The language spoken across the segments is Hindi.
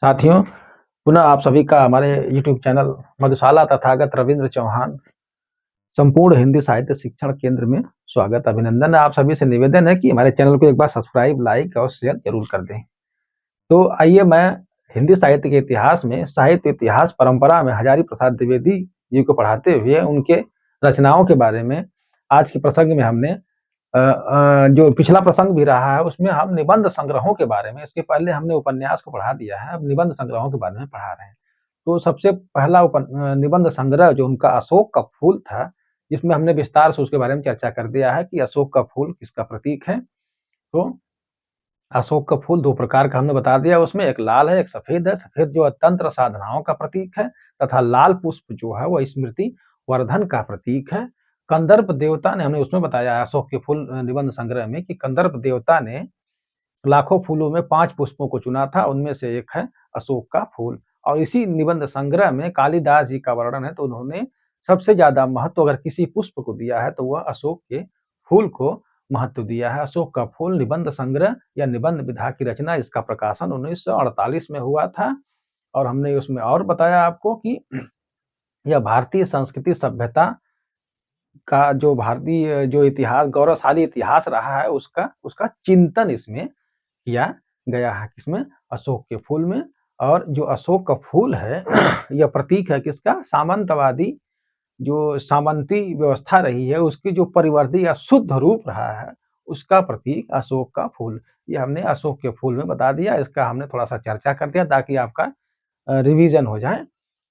साथियों, पुनः आप सभी का हमारे YouTube चैनल मधुशाला तथागत रविंद्र चौहान संपूर्ण हिंदी साहित्य शिक्षण केंद्र में स्वागत अभिनंदन। आप सभी से निवेदन है कि हमारे चैनल को एक बार सब्सक्राइब, लाइक और शेयर जरूर कर दें। तो आइए मैं हिंदी साहित्य के इतिहास में, साहित्य इतिहास परंपरा में हजारी प्रसाद द्विवेदी जी को पढ़ाते हुए उनके रचनाओं के बारे में आज के प्रसंग में हमने जो पिछला प्रसंग भी रहा है उसमें हम निबंध संग्रहों के बारे में, इसके पहले हमने उपन्यास को पढ़ा दिया है, अब निबंध संग्रहों के बारे में पढ़ा रहे हैं। तो सबसे पहला निबंध संग्रह जो उनका अशोक का फूल था, जिसमें हमने विस्तार से उसके बारे में चर्चा कर दिया है कि अशोक का फूल किसका प्रतीक है। तो अशोक का फूल दो प्रकार का हमने बता दिया, उसमें एक लाल है, एक सफेद है। सफेद जो तंत्र साधनाओं का प्रतीक है तथा लाल पुष्प जो है वह स्मृति वर्धन का प्रतीक है। कंदर्प देवता ने, हमने उसमें बताया अशोक के फूल निबंध संग्रह में कि कंदर्प देवता ने लाखों फूलों में 5 पुष्पों को चुना था, उनमें से एक है अशोक का फूल। और इसी निबंध संग्रह में कालिदास जी का वर्णन है, तो उन्होंने सबसे ज्यादा महत्व अगर किसी पुष्प को दिया है तो वह अशोक के फूल को महत्व दिया है। अशोक का फूल निबंध संग्रह या निबंध विधा की रचना, इसका प्रकाशन 1948 में हुआ था। और हमने उसमें और बताया आपको कि यह भारतीय संस्कृति सभ्यता का जो भारतीय जो इतिहास, गौरवशाली इतिहास रहा है, उसका उसका चिंतन इसमें किया गया है। किसमें? अशोक के फूल में। और जो अशोक का फूल है यह प्रतीक है किसका? सामंतवादी जो सामंती व्यवस्था रही है उसकी जो परिवर्ती या शुद्ध रूप रहा है, उसका प्रतीक अशोक का फूल। ये हमने अशोक के फूल में बता दिया, इसका हमने थोड़ा सा चर्चा कर दिया ताकि आपका रिवीजन हो जाए।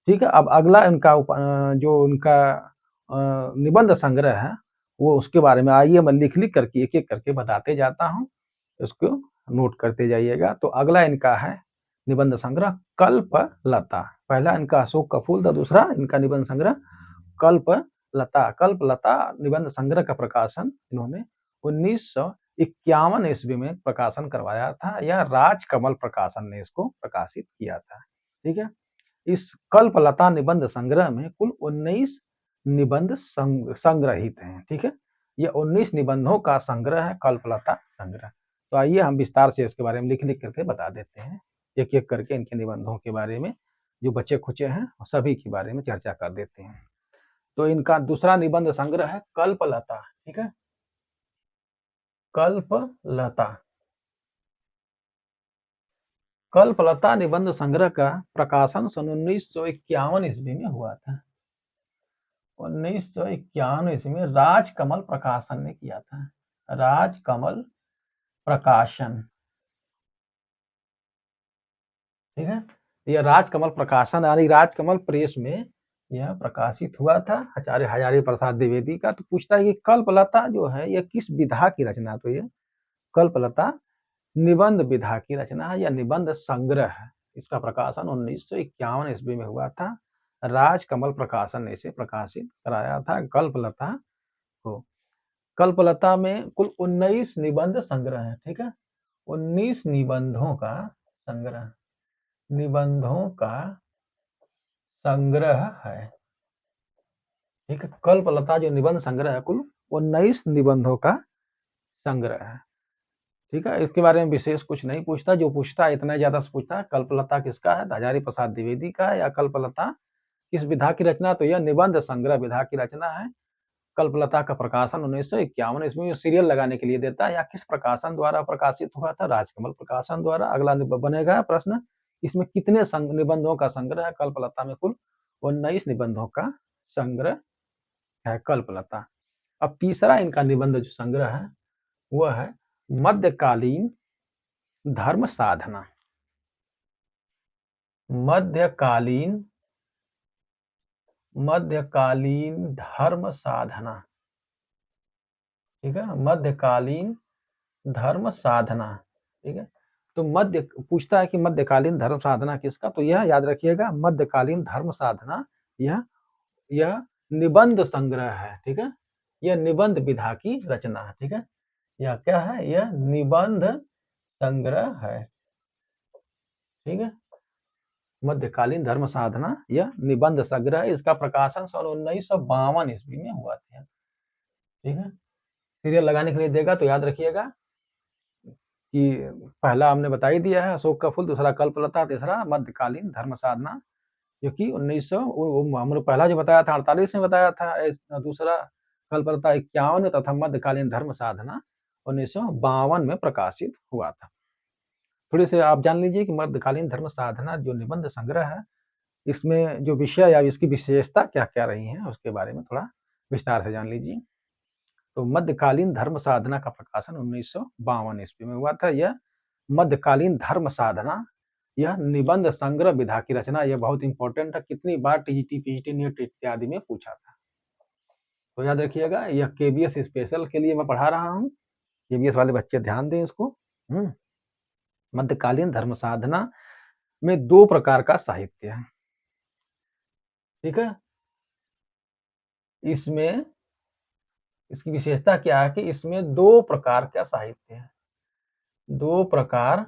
ठीक है, अब अगला इनका जो उनका निबंध संग्रह है वो, उसके बारे में आइए मैं लिख लिख करके एक एक करके बताते जाता हूँ, इसको नोट करते जाइएगा। तो अगला इनका है निबंध संग्रह कल्पलता। पहला इनका अशोक का फूल था, दूसरा इनका निबंध संग्रह कल्पलता। कल्पलता निबंध संग्रह का प्रकाशन इन्होंने 1951 ईस्वी में प्रकाशन करवाया था। यह राजकमल प्रकाशन ने इसको प्रकाशित किया था। ठीक है, इस कल्पलता निबंध संग्रह में कुल 19 निबंध संग्रहित हैं। ठीक है, ये 19 निबंधों का संग्रह है कल्पलता संग्रह। तो आइए हम विस्तार से इसके बारे में लिख लिख करके बता देते हैं, एक एक करके इनके निबंधों के बारे में जो बचे खुचे हैं सभी के बारे में चर्चा कर देते हैं। तो इनका दूसरा निबंध संग्रह है कल्पलता। ठीक है, कल्पलता। कल्पलता निबंध संग्रह का प्रकाशन सन 1951 ईस्वी में हुआ था। 1951 ईस्वी में राजकमल प्रकाशन ने किया था। राजकमल प्रकाशन। ठीक है, यह राजकमल प्रकाशन यानी राजकमल प्रेस में यह प्रकाशित हुआ था आचार्य हजारी प्रसाद द्विवेदी का। तो पूछता है कि कल्पलता जो है यह किस विधा की रचना? तो यह कल्पलता निबंध विधा की रचना है या निबंध संग्रह है। इसका प्रकाशन 1951 ईस्वी में हुआ था। राजकमल प्रकाशन ने इसे प्रकाशित कराया था कल्पलता को। कल्पलता में कुल 19 निबंध संग्रह है। ठीक है, 19 निबंधों का संग्रह, निबंधों का संग्रह है। ठीक है, कल्पलता जो निबंध संग्रह है कुल 19 निबंधों का संग्रह है। ठीक है, इसके बारे में विशेष कुछ नहीं पूछता, जो पूछता है इतना ज्यादा से पूछता है कल्पलता किसका है, हजारी प्रसाद द्विवेदी का है, या कल्पलता किस विधा की रचना? तो यह निबंध संग्रह विधा की रचना है। कल्पलता का प्रकाशन 1951 इसमें सीरियल लगाने के लिए देता है, या किस प्रकाशन द्वारा प्रकाशित हुआ था? राजकमल प्रकाशन द्वारा। अगला बनेगा प्रश्न, इसमें कितने निबंधों का संग्रह है? कल्पलता में कुल 19 निबंधों का संग्रह है कल्पलता। अब तीसरा इनका निबंध जो संग्रह है वह है मध्यकालीन धर्म साधना। मध्यकालीन धर्म साधना। ठीक है, मध्यकालीन धर्म साधना। ठीक है, तो मध्य पूछता है कि मध्यकालीन धर्म साधना किसका? तो यह याद रखिएगा, मध्यकालीन धर्म साधना यह निबंध संग्रह है। ठीक है, यह निबंध विधा की रचना है। ठीक है, यह क्या है? यह निबंध संग्रह है। ठीक है, मध्यकालीन धर्म साधना यह निबंध संग्रह, इसका प्रकाशन सन 1952 ईस्वी में हुआ था। ठीक है, सीरियल लगाने के लिए देगा तो याद रखिएगा कि पहला हमने बता ही दिया है अशोक का फूल, दूसरा कल्पलता, तीसरा मध्यकालीन धर्म साधना, जो कि 1900 हमने पहला जो बताया था 48 में बताया था, दूसरा कल्पलता 51 तथा मध्यकालीन धर्म साधना 1952 में प्रकाशित हुआ था। थोड़ी से आप जान लीजिए कि मध्यकालीन धर्म साधना जो निबंध संग्रह है, इसमें जो विषय या इसकी विशेषता क्या क्या रही है उसके बारे में थोड़ा विस्तार से जान लीजिए। तो मध्यकालीन धर्म साधना का प्रकाशन 1952 ईस्वी में हुआ था। यह मध्यकालीन धर्म साधना, यह निबंध संग्रह विधा की रचना, यह बहुत इंपॉर्टेंट है, कितनी बार टीजीटी पीजीटी नीट इत्यादि में पूछा था, तो याद रखिएगा। यह केबीएस स्पेशल के लिए मैं पढ़ा रहा हूँ, केबीएस वाले बच्चे ध्यान दें इसको। मध्यकालीन धर्म साधना में दो प्रकार का साहित्य है, ठीक है। इसमें इसकी विशेषता क्या है कि इसमें दो प्रकार का साहित्य है, दो प्रकार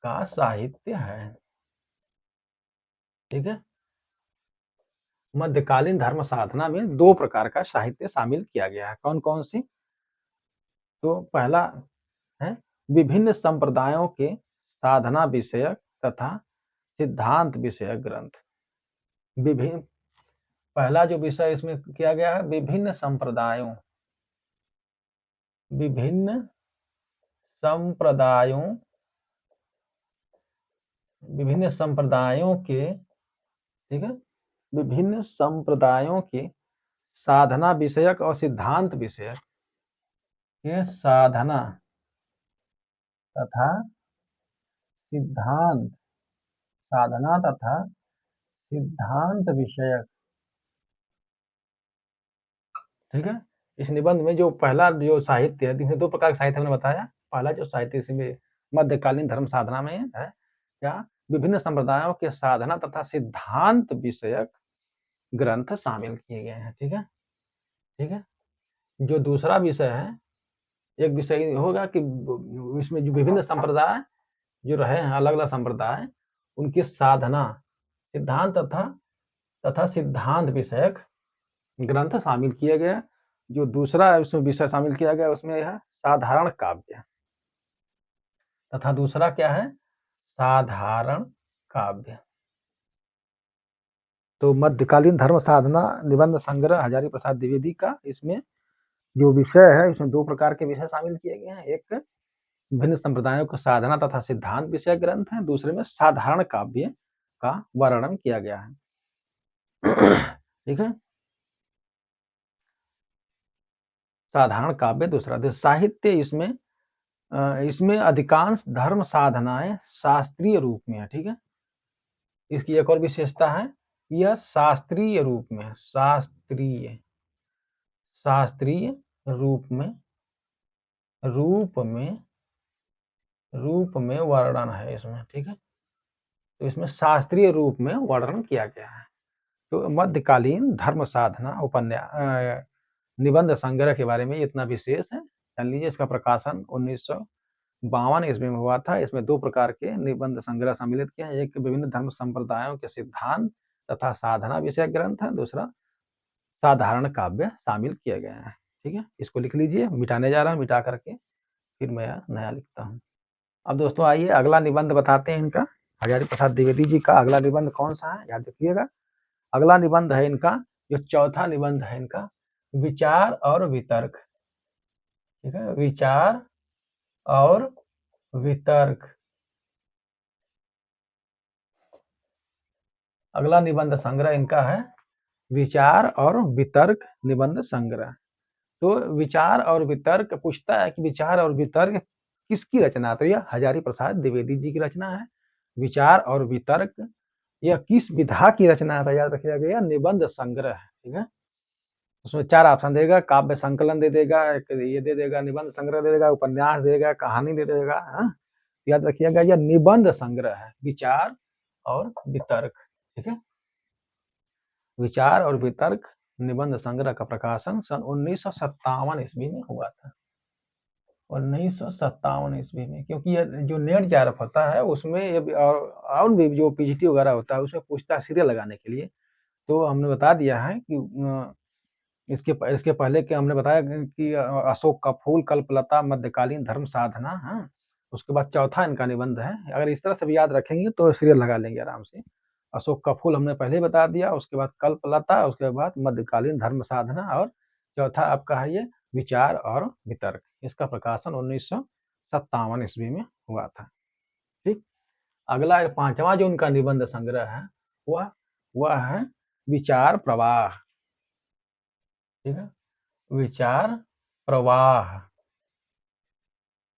का साहित्य है, ठीक है। मध्यकालीन धर्म साधना में दो प्रकार का साहित्य शामिल किया गया है। कौन कौन सी? तो पहला है विभिन्न संप्रदायों के साधना विषयक तथा सिद्धांत विषयक ग्रंथ। विभिन्न, पहला जो विषय इसमें किया गया है, विभिन्न संप्रदायों, विभिन्न संप्रदायों, विभिन्न संप्रदायों के, ठीक है, विभिन्न संप्रदायों के साधना विषयक और सिद्धांत विषयक के साधना तथा सिद्धांत, साधना तथा सिद्धांत विषयक, ठीक है। इस निबंध में जो पहला जो साहित्य है, इसमें दो प्रकार के साहित्य हमने बताया। पहला जो साहित्य इसमें मध्यकालीन धर्म साधना में है क्या, विभिन्न संप्रदायों के साधना तथा सिद्धांत विषयक ग्रंथ शामिल किए गए हैं, ठीक है, ठीक है। जो दूसरा विषय है, एक विषय होगा कि इसमें जो विभिन्न संप्रदाय जो रहे हैं, अलग अलग संप्रदाय, उनकी साधना, सिद्धांत तथा सिद्धांत विषयक ग्रंथ शामिल किए गए। जो दूसरा उसमें विषय शामिल किया गया उसमें यह साधारण काव्य, तथा दूसरा क्या है, साधारण काव्य। तो मध्यकालीन धर्म साधना निबंध संग्रह हजारी प्रसाद द्विवेदी का, इसमें जो विषय है, इसमें दो प्रकार के विषय शामिल किए गए हैं। एक विभिन्न संप्रदायों को साधना तथा सिद्धांत विषय ग्रंथ है, दूसरे में साधारण काव्य का वर्णन किया गया है, ठीक है। साधारण काव्य दूसरा। साहित्य इसमें अधिकांश धर्म साधनाएं शास्त्रीय रूप में है, ठीक है। इसकी एक और विशेषता है, यह शास्त्रीय रूप में है, शास्त्रीय रूप में वर्णन है इसमें, ठीक है। तो इसमें शास्त्रीय रूप में वर्णन किया गया है। तो मध्यकालीन धर्म साधना उपन्यास निबंध संग्रह के बारे में इतना विशेष है, जान लीजिए। इसका प्रकाशन 1952 ईस्वी में हुआ था। इसमें दो प्रकार के निबंध संग्रह सम्मिलित किए हैं, एक विभिन्न धर्म संप्रदायों के सिद्धांत तथा साधना विषय ग्रंथ है, दूसरा साधारण काव्य शामिल किए गए हैं, ठीक है। इसको लिख लीजिए, मिटाने जा रहा हूँ, मिटा करके फिर मैं नया लिखता हूँ। अब दोस्तों आइए अगला निबंध बताते हैं इनका। हजारी प्रसाद द्विवेदी जी का अगला निबंध कौन सा है, याद रखिएगा। अगला निबंध है इनका, जो चौथा निबंध है इनका, विचार और वितर्क, ठीक है, विचार और वितर्क। अगला निबंध संग्रह इनका है विचार और वितर्क निबंध संग्रह। तो विचार और वितर्क पूछता है कि विचार और वितर्क किसकी रचना, तो यह हजारी प्रसाद द्विवेदी जी की रचना है। विचार और वितर्क यह किस विधा की रचना है, याद रखिएगा, यह निबंध संग्रह है, ठीक है। उसमें चार ऑप्शन देगा, काव्य संकलन दे देगा, एक ये दे देगा, निबंध संग्रह दे देगा, उपन्यास देगा, कहानी दे देगा, हाँ? याद रखिएगा यह निबंध संग्रह है, विचार और वितर्क, ठीक है। विचार और वितर्क निबंध संग्रह का प्रकाशन सन 1957 ईस्वी में हुआ था, 1957 ईस्वी में। क्योंकि ये जो नेट जेआरएफ होता है उसमें और भी जो पीजीटी वगैरह होता है उसमें पूछता है सीरियल लगाने के लिए। तो हमने बता दिया है कि इसके पहले के हमने बताया कि अशोक का फूल, कल्पलता, मध्यकालीन धर्म साधना, हाँ, उसके बाद चौथा इनका निबंध है। अगर इस तरह से भी याद रखेंगे तो सीरियल लगा लेंगे आराम से। अशोक का फूल हमने पहले ही बता दिया, उसके बाद कल्पलता, उसके बाद मध्यकालीन धर्म साधना, और चौथा आपका है ये विचार और वितर्क। इसका प्रकाशन 1957 ईस्वी में हुआ था। ठीक। अगला पांचवा जो उनका निबंध संग्रह है वह है विचार प्रवाह। ठीक है, विचार प्रवाह।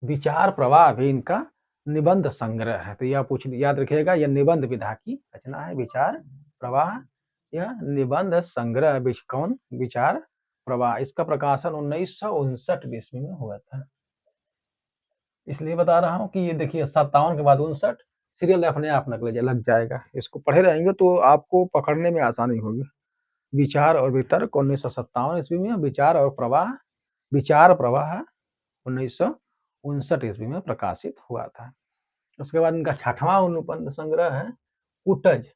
विचार प्रवाह भी इनका निबंध संग्रह है। तो यह याद रखिएगा, यह निबंध विधा की रचना है। विचार प्रवाह यह निबंध संग्रह कौन विचार प्रवाह। इसका प्रकाशन 1959 ईस्वी में हुआ था। इसलिए बता रहा हूँ कि ये देखिए 57 के बाद 59, सीरियल अपने आप लग जाएगा। इसको पढ़े रहेंगे तो आपको पकड़ने में आसानी होगी। विचार और वितर्क 1957 ईस्वी में, विचार प्रवाह 1959 ईस्वी में प्रकाशित हुआ था। उसके बाद इनका छठवां अनुबंध संग्रह है कुटज।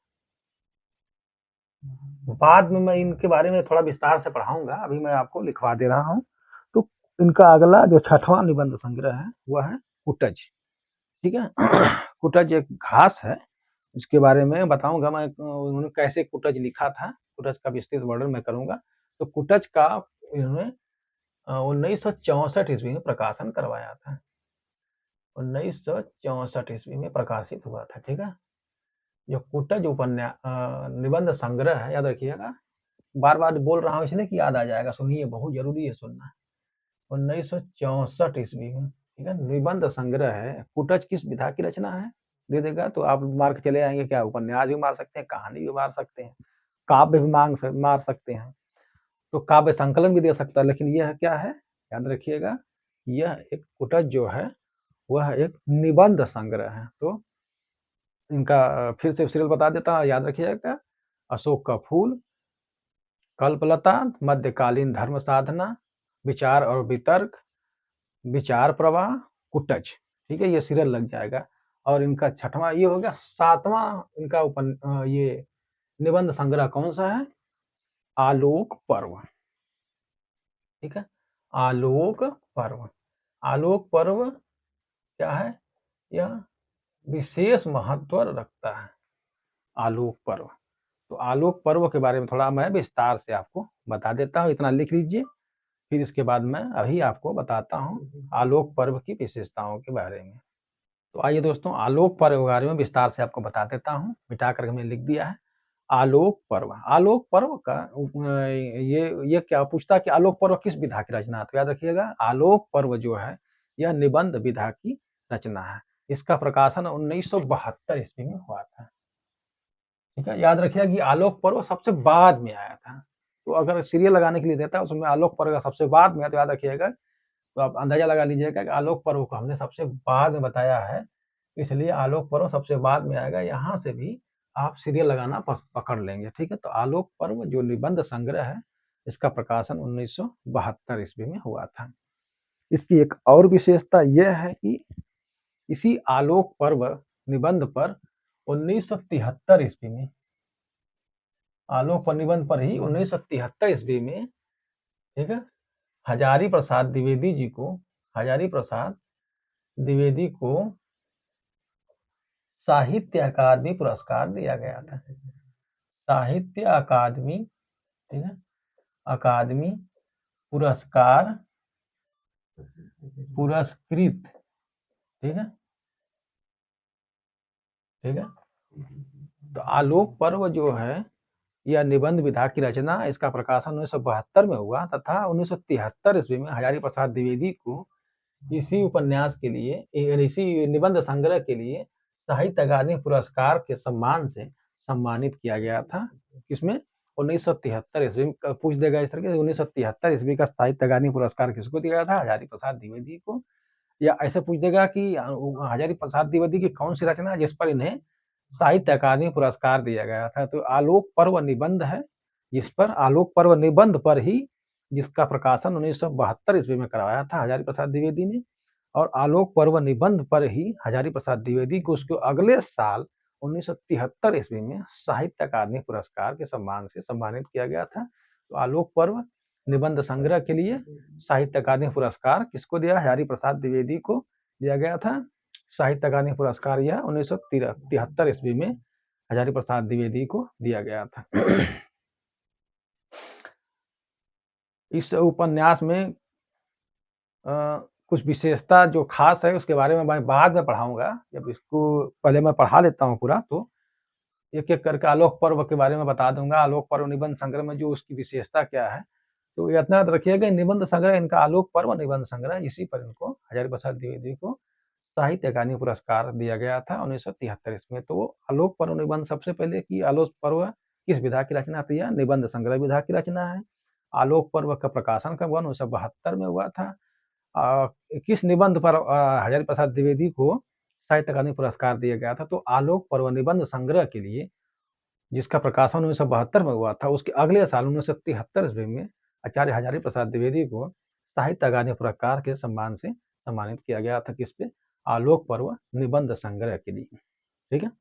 बाद में मैं इनके बारे में थोड़ा विस्तार से पढ़ाऊंगा, अभी मैं आपको लिखवा दे रहा हूँ। तो इनका अगला जो छठवां निबंध संग्रह है वह है कुटज। ठीक है। कुटज एक घास है, इसके बारे में बताऊंगा मैं, उन्होंने कैसे कुटज लिखा था, कुटज का विस्तृत वर्णन मैं करूंगा। तो कुटज का इन्होंने 1964 ईस्वी में प्रकाशन करवाया था। 1964 ईस्वी में प्रकाशित हुआ था। ठीक है। जो कुटज निबंध संग्रह है, याद रखिएगा, बार बार बोल रहा हूँ इसलिए कि याद आ जाएगा, सुनिए, बहुत जरूरी है सुनना। 1964 ईस्वी में, ठीक है, निबंध संग्रह है। कुटज किस विधा की रचना है दे देगा तो आप मार्क चले आएंगे। क्या उपन्यास भी मार सकते हैं, कहानी भी मार सकते हैं, काव्य भी मार सकते हैं, तो काव्य संकलन भी दे सकता है। लेकिन यह क्या है, याद रखिएगा, यह एक कुटज जो है वह एक निबंध संग्रह है। तो इनका फिर से सीरियल बता देता हूँ, याद रखिएगा। अशोक का फूल, कल्पलता, मध्यकालीन धर्म साधना, विचार और वितर्क, विचार प्रवाह, कुटज। ठीक है, ये सीरियल लग जाएगा। और इनका छठवां ये हो गया। सातवां इनका ये निबंध संग्रह कौन सा है, आलोक पर्व। ठीक है, आलोक पर्व। आलोक पर्व क्या है, यह विशेष महत्व रखता है, आलोक पर्व। तो आलोक पर्व के बारे में थोड़ा मैं विस्तार से आपको बता देता हूँ, इतना लिख लीजिए। फिर इसके बाद मैं अभी आपको बताता हूँ आलोक पर्व की विशेषताओं के बारे में। तो आइए दोस्तों, आलोक पर्व के बारे में विस्तार से आपको बता देता हूँ। मिटा कर मैंने लिख दिया है आलोक पर्व। आलोक पर्व का ये क्या पूछता है कि आलोक पर्व किस विधा की रचना है। तो याद रखिएगा, आलोक पर्व जो है यह निबंध विधा की रचना है। इसका प्रकाशन 1972 ईस्वी में हुआ था। ठीक है, याद रखिएगा कि आलोक पर्व सबसे बाद में आया था। तो अगर सीरियल लगाने के लिए देता है उसमें आलोक पर्व का सबसे बाद में, तो याद रखिएगा, तो आप अंदाजा लगा लीजिएगा कि आलोक पर्व को हमने सबसे बाद में बताया है, इसलिए आलोक पर्व सबसे बाद में आएगा। यहाँ से भी आप सीरियल लगाना पकड़ लेंगे। ठीक है, तो आलोक पर्व जो निबंध संग्रह है इसका प्रकाशन 1972 ईस्वी में हुआ था। इसकी एक और विशेषता यह है कि इसी आलोक पर्व निबंध पर 1973 ईस्वी में, आलोक पर निबंध पर ही 1973 ईस्वी में, ठीक है, हजारी प्रसाद द्विवेदी को साहित्य अकादमी पुरस्कार दिया गया था। साहित्य अकादमी, ठीक है, अकादमी पुरस्कार पुरस्कृत। ठीक है, ठीक है। तो आलोक पर्व जो है यह निबंध विधा की रचना, इसका प्रकाशन 1972 में हुआ तथा 1973 ईस्वी में हजारी प्रसाद द्विवेदी को इसी उपन्यास के लिए, इसी निबंध संग्रह के लिए साहित्य अकादमी पुरस्कार के सम्मान से सम्मानित किया गया था। किसमें, 1973 ईस्वी में। पूछ देगा इस तरह के 1973 ईस्वी का साहित्य अकादमी पुरस्कार किसको दिया गया था, हजारी प्रसाद द्विवेदी को। या ऐसे पूछ देगा कि हजारी प्रसाद द्विवेदी की कौन सी रचना है जिस पर इन्हें साहित्य अकादमी पुरस्कार दिया गया था। तो आलोक पर्व निबंध है, जिस पर आलोक पर्व निबंध पर ही जिसका प्रकाशन 1972 ईस्वी में करवाया था हजारी प्रसाद द्विवेदी ने। और आलोक पर्व निबंध पर ही हजारी प्रसाद द्विवेदी को उसके अगले साल 1973 ईस्वी में साहित्य अकादमी पुरस्कार के सम्मान से सम्मानित किया गया था। तो आलोक पर्व निबंध संग्रह के लिए साहित्य अकादमी पुरस्कार किसको दिया, हजारी प्रसाद द्विवेदी को दिया गया था। साहित्य अकादमी पुरस्कार यह 1973 ईस्वी में हजारी प्रसाद द्विवेदी को दिया गया था। इस उपन्यास में कुछ विशेषता जो खास है उसके बारे में मैं बाद में पढ़ाऊंगा। जब इसको पहले मैं पढ़ा लेता हूँ पूरा, तो एक एक करके आलोक पर्व के बारे में बता दूंगा। आलोक पर्व निबंध संग्रह में जो उसकी विशेषता क्या है, तो इतना याद रखिएगा, निबंध संग्रह इनका आलोक पर्व निबंध संग्रह, इसी पर इनको हजारी प्रसाद द्विवेदी को साहित्य अकादमी पुरस्कार दिया गया था 1973 ईस्वी में। तो आलोक पर्व निबंध, सबसे पहले कि आलोक पर्व किस विधा की रचना थी? यह निबंध संग्रह विधा की रचना है। आलोक पर्व का प्रकाशन कब हुआ? 1972 में हुआ था। किस निबंध पर हजारी प्रसाद द्विवेदी को साहित्य अकादमी पुरस्कार दिया गया था? तो आलोक पर्व निबंध संग्रह के लिए, जिसका प्रकाशन 1972 में हुआ था, उसके अगले साल 1973 ईस्वी में आचार्य हजारी प्रसाद द्विवेदी को साहित्य अकादमी पुरस्कार के सम्मान से सम्मानित किया गया था। किस पे? आलोक पर्व निबंध संग्रह के लिए। ठीक है।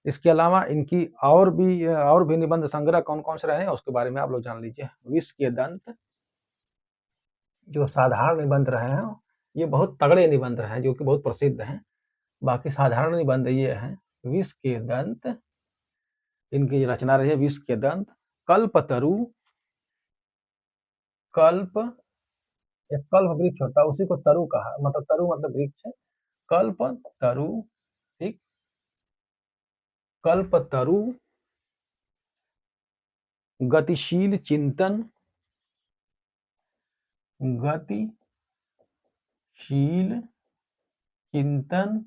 इसके अलावा इनकी और भी निबंध संग्रह कौन कौन से रहे हैं उसके बारे में आप लोग जान लीजिए। विष के दंत, जो साधारण निबंध रहे हैं, ये बहुत तगड़े निबंध रहे हैं जो कि बहुत प्रसिद्ध हैं। बाकी साधारण निबंध ये हैं। विष के दंत, इनकी रचना रही है विष के दंत। कल्पतरु, कल्प, एक कल्प वृक्ष होता है, उसी को तरु कहा, मतलब तरु मतलब वृक्ष है। कल्प तरु, ठीक, कल्प तरु, गतिशील चिंतन, गतिशील चिंतन,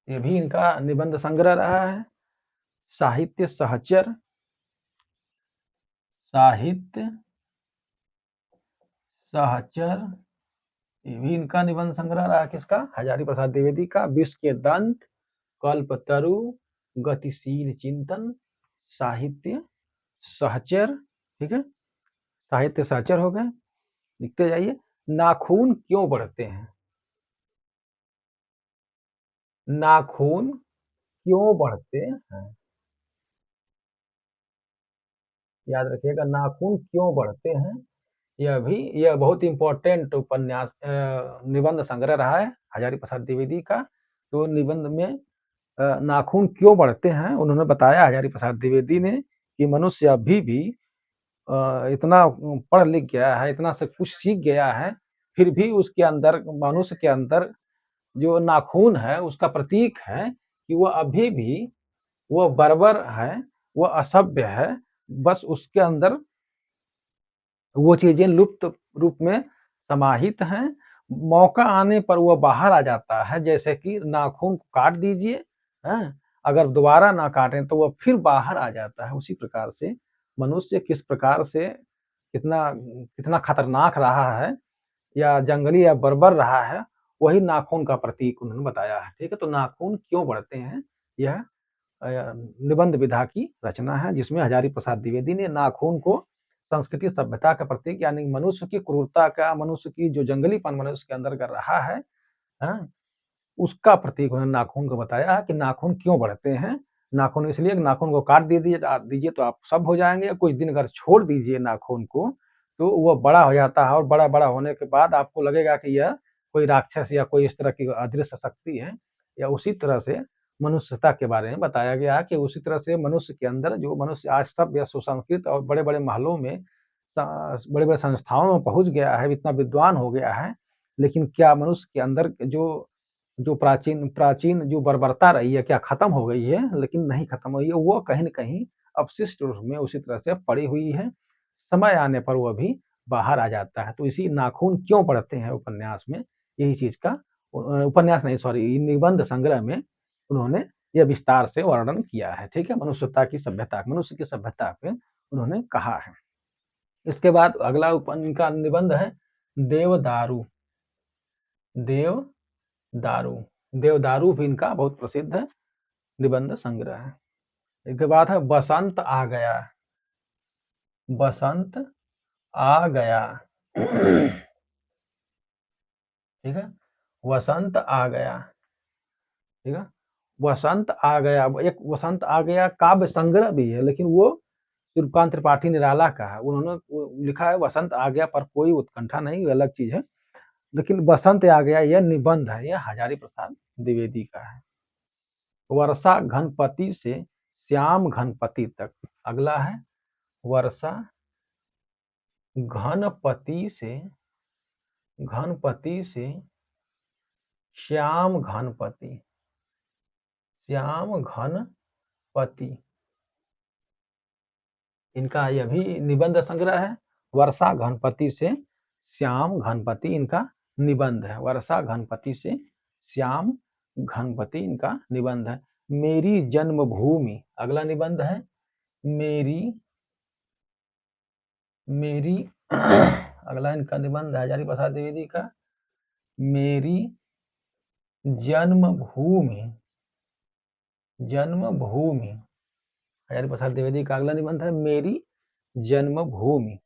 ये भी इनका निबंध संग्रह रहा है। साहित्य सहचर, साहित्य सहचर, ये भी इनका निबंध संग्रह रहा। किसका? हजारी प्रसाद द्विवेदी का। विष के दंत, कल्पतरु, गतिशील चिंतन, साहित्य सहचर, ठीक है, साहित्य सहचर हो गए। लिखते जाइए। नाखून क्यों बढ़ते हैं? नाखून क्यों बढ़ते हैं? याद रखिएगा, नाखून क्यों बढ़ते हैं। यह बहुत इंपॉर्टेंट उपन्यास निबंध संग्रह रहा है हजारी प्रसाद द्विवेदी का। तो निबंध में नाखून क्यों बढ़ते हैं उन्होंने बताया, हजारी प्रसाद द्विवेदी ने, कि मनुष्य अभी भी इतना पढ़ लिख गया है, इतना सब कुछ सीख गया है, फिर भी उसके अंदर, मनुष्य के अंदर जो नाखून है उसका प्रतीक है कि वह अभी भी वो बर्बर है, वो असभ्य है। बस उसके अंदर वो चीजें लुप्त रूप में समाहित हैं। मौका आने पर वो बाहर आ जाता है। जैसे कि नाखून को काट दीजिए, अगर दोबारा ना काटें तो वो फिर बाहर आ जाता है। उसी प्रकार से मनुष्य किस प्रकार से कितना कितना खतरनाक रहा है या जंगली या बर्बर रहा है, वही नाखून का प्रतीक उन्होंने बताया है। ठीक है। तो नाखून क्यों बढ़ते हैं, यह निबंध विधा की रचना है, जिसमें हजारी प्रसाद द्विवेदी ने नाखून को संस्कृति सभ्यता का प्रतीक, यानी मनुष्य की क्रूरता का, मनुष्य की जो जंगलीपन मनुष्य के अंदर कर रहा है, उसका प्रतीक उन्होंने नाखून को बताया कि नाखून क्यों बढ़ते हैं। नाखून इसलिए, नाखून को काट दीजिए तो आप सब हो जाएंगे। कुछ दिन अगर छोड़ दीजिए नाखून को, तो वह बड़ा हो जाता है, और बड़ा बड़ा होने के बाद आपको लगेगा कि यह कोई राक्षस या कोई इस तरह की अदृश्य शक्ति है। या उसी तरह से मनुष्यता के बारे में बताया गया कि उसी तरह से मनुष्य के अंदर, जो मनुष्य आज सभ्य सुसंस्कृत और बड़े बड़े महलों में, बड़े बड़े संस्थाओं में पहुंच गया है, इतना विद्वान हो गया है, लेकिन क्या मनुष्य के अंदर जो जो प्राचीन प्राचीन जो बर्बरता रही है, क्या खत्म हो गई है? लेकिन नहीं खत्म हुई है, वो कहीं न कहीं अपशिष्ट रूप में उसी तरह से पड़ी हुई है। समय आने पर वह भी बाहर आ जाता है। तो इसी नाखून क्यों पड़ते हैं उपन्यास में, यही चीज का उपन्यास नहीं, सॉरी, निबंध संग्रह में उन्होंने यह विस्तार से वर्णन किया है। ठीक है। मनुष्यता की सभ्यता, मनुष्य की सभ्यता पे उन्होंने कहा है। इसके बाद अगला इनका निबंध है देवदारू। देवदारू, देवदारू भी इनका बहुत प्रसिद्ध निबंध संग्रह है। इसके बाद है बसंत आ गया। बसंत आ गया। ठीक है। वसंत आ गया। ठीक है। वसंत आ गया, एक वसंत आ गया काव्य संग्रह भी है, लेकिन वो सूर्यकांत त्रिपाठी निराला का है। उन्होंने लिखा है वसंत आ गया पर कोई उत्कंठा नहीं, अलग चीज है। लेकिन बसंत आ गया, यह निबंध है, यह हजारी प्रसाद द्विवेदी का है। वर्षा घनपति से श्याम घनपति तक, अगला है वर्षा घनपति से श्याम घनपति, इनका यह भी निबंध संग्रह है। वर्षा घनपति से श्याम घनपति इनका निबंध है। वर्षा घनपति से श्याम घनपति इनका निबंध है। मेरी जन्मभूमि, अगला निबंध है मेरी मेरी अगला इनका निबंध है हजारी प्रसाद द्विवेदी का, मेरी जन्मभूमि हजारी प्रसाद द्विवेदी का अगला निबंध है मेरी जन्मभूमि।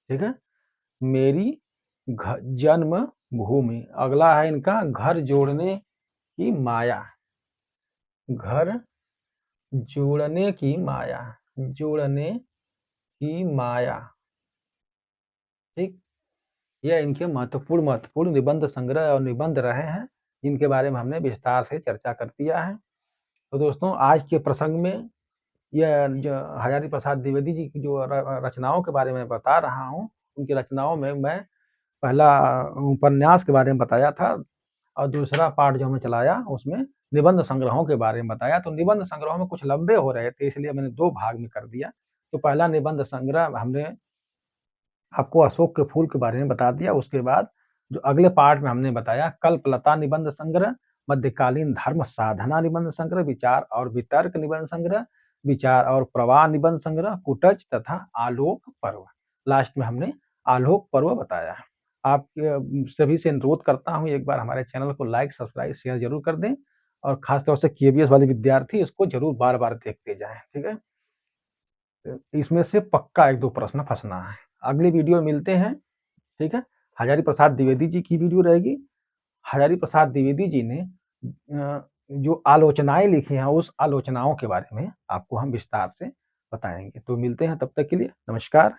ठीक है, मेरी जन्मभूमि। अगला है इनका घर जोड़ने की माया, घर जोड़ने की माया। ठीक, यह इनके महत्वपूर्ण निबंध संग्रह और निबंध रहे हैं, इनके बारे में हमने विस्तार से चर्चा कर दिया है। तो दोस्तों, आज के प्रसंग में यह जो हजारी प्रसाद द्विवेदी जी की जो रचनाओं के बारे में बता रहा हूँ, उनकी रचनाओं में मैं पहला उपन्यास के बारे में बताया था और दूसरा पार्ट जो हमने चलाया उसमें निबंध संग्रहों के बारे में बताया। तो निबंध संग्रहों में कुछ लंबे हो रहे थे, इसलिए मैंने 2 भाग में कर दिया। तो पहला निबंध संग्रह हमने आपको अशोक के फूल के बारे में बता दिया। उसके बाद जो अगले पार्ट में हमने बताया कल्पलता निबंध संग्रह, मध्यकालीन धर्म साधना निबंध संग्रह, विचार और वितर्क निबंध संग्रह, विचार और प्रवाह निबंध संग्रह, कुटच तथा आलोक पर्व। लास्ट में हमने आलोक पर्व बताया। आप सभी से अनुरोध करता हूँ, एक बार हमारे चैनल को लाइक, सब्सक्राइब, शेयर जरूर कर दें और खासतौर से केबीएस वाले विद्यार्थी इसको जरूर बार-बार देखते जाएं। ठीक है, इसमें से पक्का 1-2 प्रश्न फंसना है। अगली वीडियो में मिलते हैं। ठीक है, हजारी प्रसाद द्विवेदी जी की वीडियो रहेगी। हजारी प्रसाद द्विवेदी जी ने जो आलोचनाएं लिखी हैं, उस आलोचनाओं के बारे में आपको हम विस्तार से बताएंगे। तो मिलते हैं, तब तक के लिए नमस्कार।